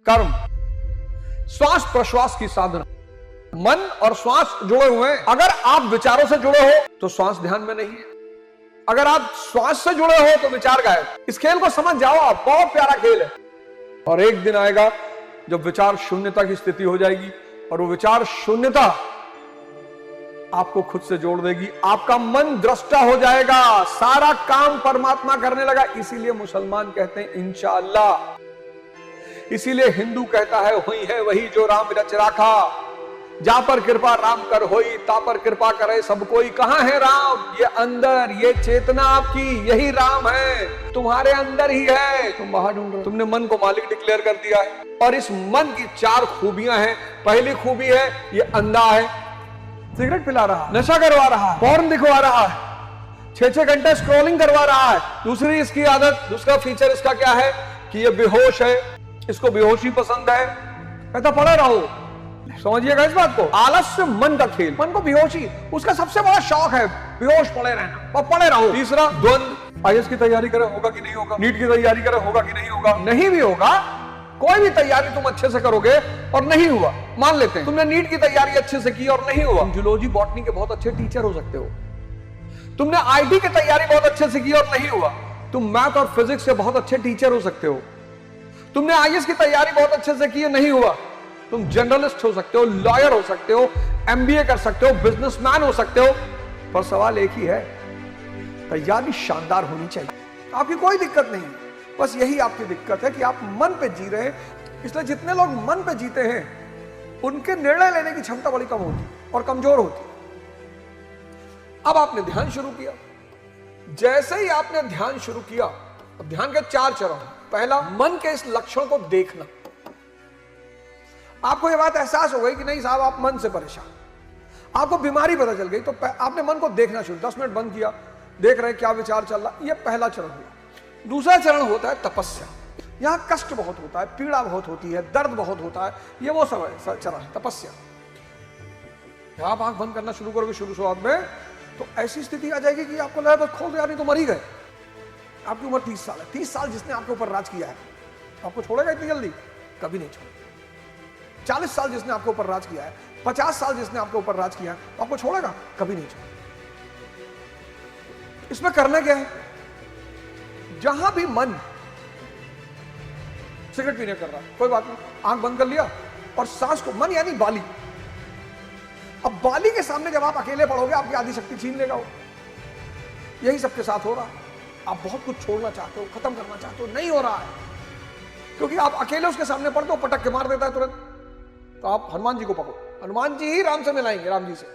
कर्म, श्वास प्रश्वास की साधना। मन और श्वास जुड़े हुए हैं। अगर आप विचारों से जुड़े हो तो श्वास ध्यान में नहीं है, अगर आप श्वास से जुड़े हो तो विचार गायब। इस खेल को समझ जाओ आप, बहुत प्यारा खेल है। और एक दिन आएगा जब विचार शून्यता की स्थिति हो जाएगी और वो विचार शून्यता आपको खुद से जोड़ देगी। आपका मन दृष्टा हो जाएगा, सारा काम परमात्मा करने लगा। इसीलिए मुसलमान कहते हैं इंशाअल्लाह, इसीलिए हिंदू कहता है हुई है वही जो राम रच राखा, जा पर कृपा राम कर होई, ता पर कृपा करे सब कोई। कहां है राम? ये अंदर, ये चेतना आपकी, यही राम है, तुम्हारे अंदर ही है। तुम बाहर ढूंढ रहे हो। तुमने मन को मालिक डिक्लेयर कर दिया है और इस मन की 4 खूबियां हैं। पहली खूबी है ये अंधा है, सिगरेट पिला रहा है, नशा करवा रहा है, पॉर्न दिखवा रहा है, 6-6 घंटे स्क्रॉलिंग करवा रहा है। दूसरी इसकी आदत, दूसरा फीचर इसका क्या है कि ये बेहोश है, इसको बेहोशी पसंद है, कहता पड़े रहो। समझिएगा इस बात को। आलस्य मन का खेल, मन को बेहोशी, उसका सबसे बड़ा शौक है बेहोश पड़े रहना और पड़े रहो। तीसरा द्वंद, आईएएस की तैयारी करे होगा कि नहीं होगा, नीट की तैयारी करे होगा कि नहीं होगा। नहीं भी होगा, कोई भी तैयारी तुम अच्छे से करोगे और नहीं हुआ, मान लेते हैं तुमने नीट की तैयारी अच्छे से की और नहीं हुआ, जूलॉजी बॉटनी के बहुत अच्छे टीचर हो सकते हो। तुमने आईटी की तैयारी बहुत अच्छे से की और नहीं हुआ, तुम मैथ और फिजिक्स से बहुत अच्छे टीचर हो सकते हो। तुमने आईएएस की तैयारी बहुत अच्छे से की, नहीं हुआ, तुम जर्नलिस्ट हो सकते हो, लॉयर हो सकते हो, एमबीए कर सकते हो, बिजनेसमैन हो सकते हो। पर सवाल एक ही है, तैयारी शानदार होनी चाहिए। आपकी कोई दिक्कत नहीं, बस यही आपकी दिक्कत है कि आप मन पे जी रहे हैं। इसलिए जितने लोग मन पे जीते हैं उनके निर्णय लेने की क्षमता बड़ी कम होती और कमजोर होती। अब आपने ध्यान शुरू किया, जैसे ही आपने ध्यान शुरू किया, अब ध्यान के 4 चरण। पहला, मन के इस लक्षण को देखना। आपको यह बात एहसास हो गई कि नहीं साहब आप मन से परेशान, आपको बीमारी पता चल गई, तो आपने मन को देखना शुरू, 10 मिनट बंद किया, देख रहे क्या विचार चल रहा। यह पहला चरण हुआ। दूसरा चरण होता है तपस्या। यहां कष्ट बहुत होता है, पीड़ा बहुत होती है, दर्द बहुत होता है, ये वो समय चरण है तपस्या। जब आप आंख बंद करना शुरू करोगे शुरू शुरुआत में, तो ऐसी स्थिति आ जाएगी कि आपको लगे बस खोल दिया, नहीं तो मर ही गए। आपकी उम्र 30 साल है, 30 साल जिसने आपके ऊपर राज किया है आपको छोड़ेगा इतनी जल्दी? कभी नहीं छोड़ेगा। 40 साल जिसने आपके ऊपर राज किया है, 50 साल जिसने आपके ऊपर राज किया है, तो आपको छोड़ेगा? कभी नहीं छोड़ेगा। इसमें करना क्या है? जहां भी मन सिगरेट पीने कर रहा है, कोई बात नहीं, आंख बंद कर लिया और सांस को, मन यानी बाली। अब बाली के सामने जब आप अकेले पड़ोगे आपकी आधी शक्ति छीन लेगा वो। यही सबके साथ हो रहा है। आप बहुत कुछ छोड़ना चाहते हो, खत्म करना चाहते हो, नहीं हो रहा है, क्योंकि आप अकेले उसके सामने पड़ते हो, पटक के मार देता है तुरंत। तो आप हनुमान जी को पकड़ो, हनुमान जी ही राम से मिलाएंगे, राम जी से।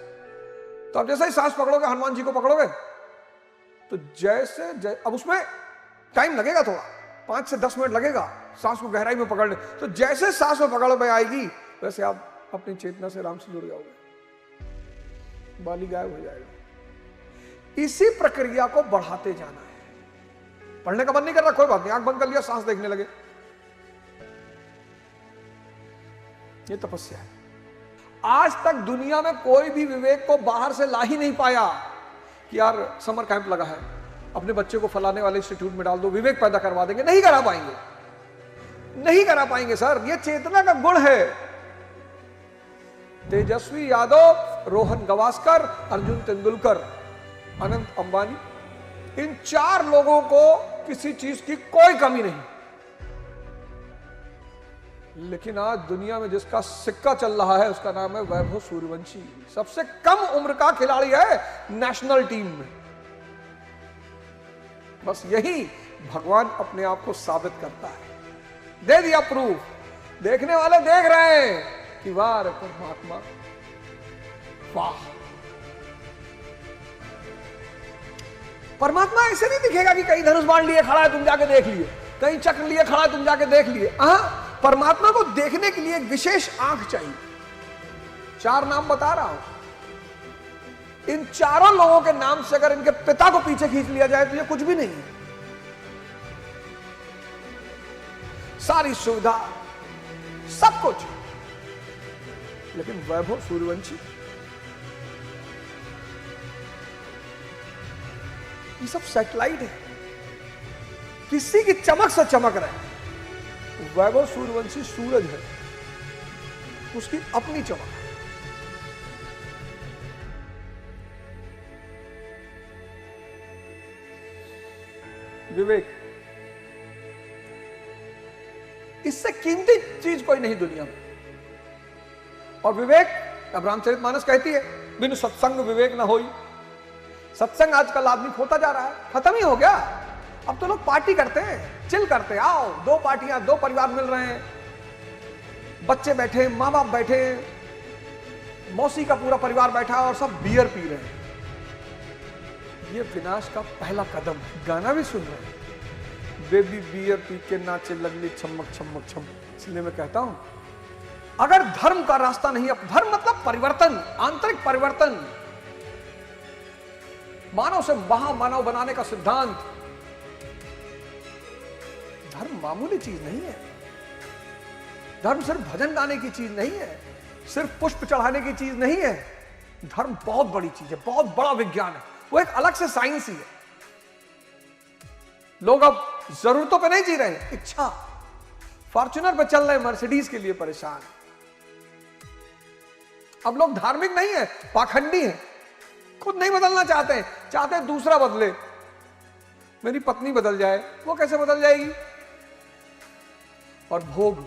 तो आप जैसे ही सांस पकड़ोगे, हनुमान जी को पकड़ोगे, तो अब उसमें टाइम लगेगा, थोड़ा 5 से 10 मिनट लगेगा सांस को गहराई में पकड़ने। तो जैसे सांस में पकड़ में आएगी वैसे आप अपनी चेतना से राम से जुड़ जाओगे, बाली गायब हो जाएगा। इसी प्रक्रिया को बढ़ाते जाना है। पढ़ने का मन नहीं कर रहा, कोई बात नहीं, आंख बंद कर लिया, सांस देखने लगे, ये तपस्या है। आज तक दुनिया में कोई भी विवेक को बाहर से ला ही नहीं पाया कि यार समर कैंप लगा है, अपने बच्चे को फलाने वाले इंस्टीट्यूट में डाल दो, विवेक पैदा करवा देंगे। नहीं करा पाएंगे, नहीं करा पाएंगे सर, ये चेतना का गुण है। तेजस्वी यादव, रोहन गवास्कर, अर्जुन तेंदुलकर, अनंत अंबानी, इन 4 लोगों को किसी चीज की कोई कमी नहीं। लेकिन आज दुनिया में जिसका सिक्का चल रहा है उसका नाम है वैभव सूर्यवंशी। सबसे कम उम्र का खिलाड़ी है नेशनल टीम में। बस यही भगवान अपने आप को साबित करता है, दे दिया प्रूफ। देखने वाले देख रहे हैं कि वाह रे परमात्मा, वाह। परमात्मा ऐसे नहीं दिखेगा कि कहीं धनुष बाण लिए खड़ा है तुम जाके देख लिए, कहीं चक्र लिए खड़ा है तुम जाके देख लिए। परमात्मा को देखने के लिए एक विशेष आंख चाहिए। 4 नाम बता रहा हूं, इन चारों लोगों के नाम से अगर इनके पिता को पीछे खींच लिया जाए तो ये कुछ भी नहीं है। सारी सुविधा, सब कुछ, लेकिन वैभव सूर्यवंशी, ये सब सैटेलाइट है, किसी की चमक से चमक रहे, वैभव सूर्यवंशी सूरज है, उसकी अपनी चमक। विवेक, इससे कीमती चीज कोई नहीं दुनिया में। और विवेक, अब रामचरितमानस कहती है, बिनु सत्संग विवेक ना होई। सत्संग आजकल आदमी खोता जा रहा है, खत्म ही हो गया। अब तो लोग पार्टी करते हैं, चिल करते हैं। आओ, दो पार्टियां, दो परिवार मिल रहे हैं, बच्चे बैठे, माँ बाप बैठे, मौसी का पूरा परिवार बैठा और सब बियर पी रहे हैं। ये विनाश का पहला कदम है। गाना भी सुन रहे हैं, बेबी बियर पी के नाचे लगली छमक छमक छमक। इसलिए मैं कहता हूं, अगर धर्म का रास्ता नहीं, अब धर्म मतलब परिवर्तन, आंतरिक परिवर्तन, मानव से महामानव बनाने का सिद्धांत। धर्म मामूली चीज नहीं है। धर्म सिर्फ भजन गाने की चीज नहीं है, सिर्फ पुष्प चढ़ाने की चीज नहीं है। धर्म बहुत बड़ी चीज है, बहुत बड़ा विज्ञान है, वो एक अलग से साइंस ही है। लोग अब जरूरतों पे नहीं जी रहे हैं, इच्छा। फॉर्च्यूनर पे चल रहे हैं, मर्सिडीज के लिए परेशान। अब लोग धार्मिक नहीं है, पाखंडी है, खुद नहीं बदलना चाहते हैं, चाहते हैं दूसरा बदले। मेरी पत्नी बदल जाए, वो कैसे बदल जाएगी? और भोग,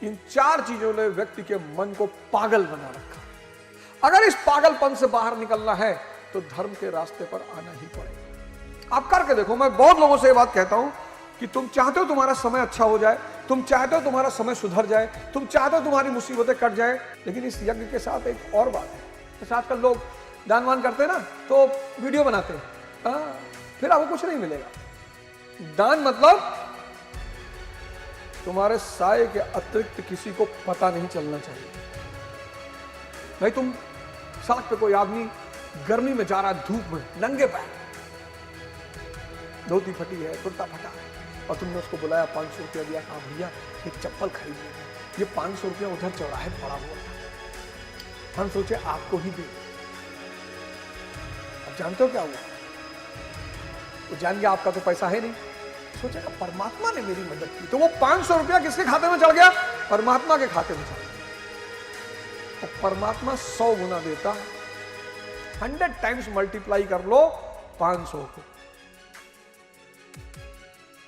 इन चार चीजों ने व्यक्ति के मन को पागल बना रखा। अगर इस पागलपन से बाहर निकलना है तो धर्म के रास्ते पर आना ही पड़ेगा। आप करके देखो। मैं बहुत लोगों से ये बात कहता हूं कि तुम चाहते हो तुम्हारा समय अच्छा हो जाए, तुम चाहते हो तुम्हारा समय सुधर जाए, तुम चाहते हो तुम्हारी मुसीबतें कट जाए, लेकिन इस यज्ञ के साथ एक और बात है। जैसे आजकल लोग दान करते हैं ना, तो वीडियो बनाते हैं, फिर आपको कुछ नहीं मिलेगा। दान मतलब तुम्हारे साये के अतिरिक्त किसी को पता नहीं चलना चाहिए। भाई, तुम सड़क पे कोई आदमी गर्मी में जा रहा है, धूप में, नंगे पैर, धोती फटी है, कुर्ता फटा है, और तुमने उसको बुलाया, 500 रुपया दिया, कहा भैया एक चप्पल खरीद लेते। ये 500 रुपया उधर चौराहे पड़ा हुआ था, हम सोचे आपको ही दे। अब जानते हो क्या हुआ? वो जान गया आपका तो पैसा है नहीं, सोचेगा परमात्मा ने मेरी मदद की। तो वो 500 रुपया किसके खाते में चढ़ गया? परमात्मा के खाते में चढ़ गया। और परमात्मा 100 गुना देता है। 100 टाइम्स मल्टीप्लाई कर लो 500 को,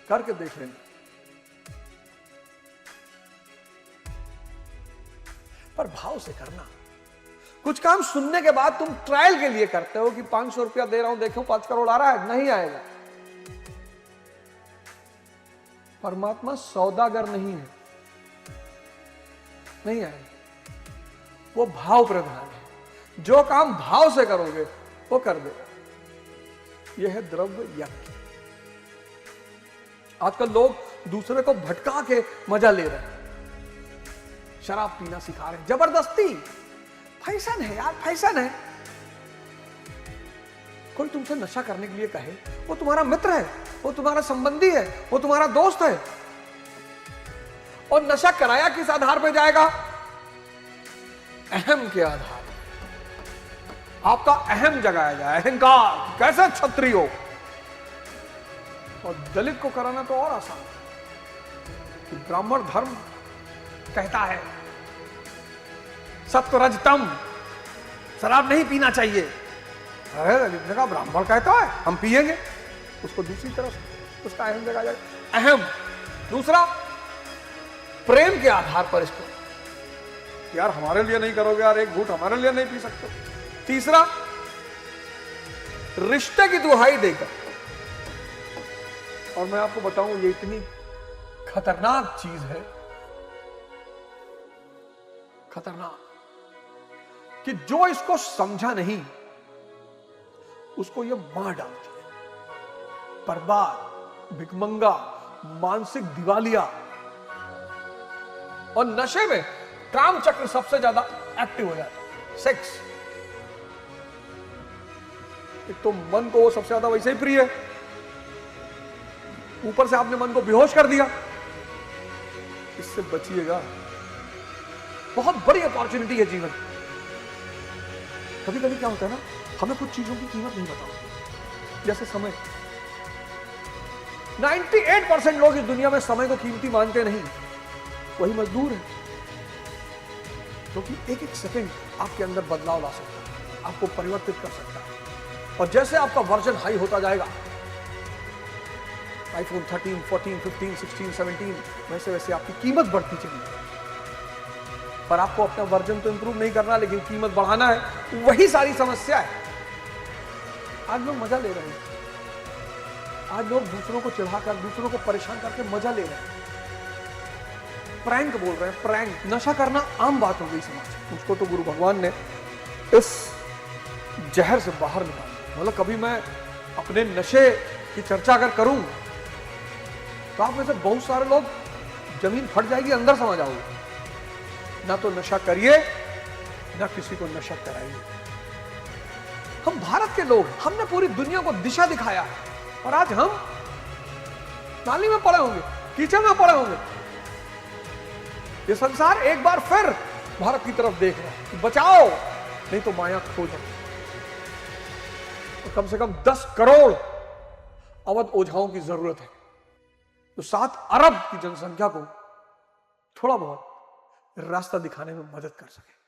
करके देख लेना। पर भाव से करना। कुछ काम सुनने के बाद तुम ट्रायल के लिए करते हो कि 500 रुपया दे रहा हूं, देखो 5 करोड़ आ रहा है, नहीं आएगा। परमात्मा सौदागर नहीं है, नहीं आएगा। वो भाव प्रधान है। जो काम भाव से करोगे वो कर देगा। यह है द्रव्य यज्ञ। आजकल लोग दूसरे को भटका के मजा ले रहे हैं, शराब पीना सिखा रहे हैं, जबरदस्ती। फैशन है यार, फैशन है। कोई तुमसे नशा करने के लिए कहे, वो तुम्हारा मित्र है, वो तुम्हारा संबंधी है, वो तुम्हारा दोस्त है। और नशा कराया किस आधार पे जाएगा? अहम के आधार पर। आपका अहम जगाया जाए, अहंकार, कैसे क्षत्रिय हो। और दलित को कराना तो और आसान है कि ब्राह्मण धर्म कहता है सत्वरजतम, शराब नहीं पीना चाहिए। अरे दलित ने कहा ब्राह्मण कहता है हम पिएंगे, उसको दूसरी तरफ उसका अहम जगाया जाए। अहम। दूसरा, प्रेम के आधार पर इसको, यार हमारे लिए नहीं करोगे यार, एक घूंट हमारे लिए नहीं पी सकते। तीसरा, रिश्ते की दुहाई देकर। और मैं आपको बताऊं, ये इतनी खतरनाक चीज है, खतरनाक, कि जो इसको समझा नहीं उसको ये मार डालती है। बर्बाद, भिकमंगा, मानसिक दिवालिया। और नशे में काम चक्र सबसे ज्यादा एक्टिव हो जाता है। सेक्स, एक तो मन को वो सबसे ज्यादा वैसे ही प्रिय है, ऊपर से आपने मन को बेहोश कर दिया। इससे बचिएगा, बहुत बड़ी अपॉर्चुनिटी है जीवन। कभी कभी क्या होता है ना, हमें कुछ चीजों की कीमत नहीं पता होती। जैसे समय, 98% लोग इस दुनिया में समय को कीमती मानते नहीं, वही मजदूर है। क्योंकि एक एक सेकंड आपके अंदर बदलाव ला सकता है, आपको परिवर्तित कर सकता है। और जैसे आपका वर्जन हाई होता जाएगा, आईफोन 13, 14, 15, 16, 17, वैसे वैसे आपकी कीमत बढ़ती चली। पर आपको अपना वर्जन तो इंप्रूव नहीं करना, लेकिन कीमत बढ़ाना है। वही सारी समस्या है। आज लोग मजा ले रहे हैं, आज लोग दूसरों को चिढ़ाकर, दूसरों को परेशान करके मजा ले रहे हैं। प्रैंक बोल रहे हैं, प्रैंक। नशा करना आम बात हो गई समाज में। उसको तो गुरु भगवान ने इस जहर से बाहर निकाला। मतलब कभी मैं अपने नशे की चर्चा अगर करूं तो आप में से बहुत सारे लोग जमीन फट जाएगी, अंदर समा जाओगे। ना तो नशा करिए, ना किसी को नशा कराइए। हम भारत के लोग, हमने पूरी दुनिया को दिशा दिखाया है, और आज हम नाली में पड़े होंगे, कीचड़ में पड़े होंगे। ये संसार एक बार फिर भारत की तरफ देख रहा है कि बचाओ, नहीं तो माया खो जाए। तो कम से कम 10 करोड़ अवध ओझाओं की जरूरत है, तो 7 अरब की जनसंख्या को थोड़ा बहुत रास्ता दिखाने में मदद कर सके।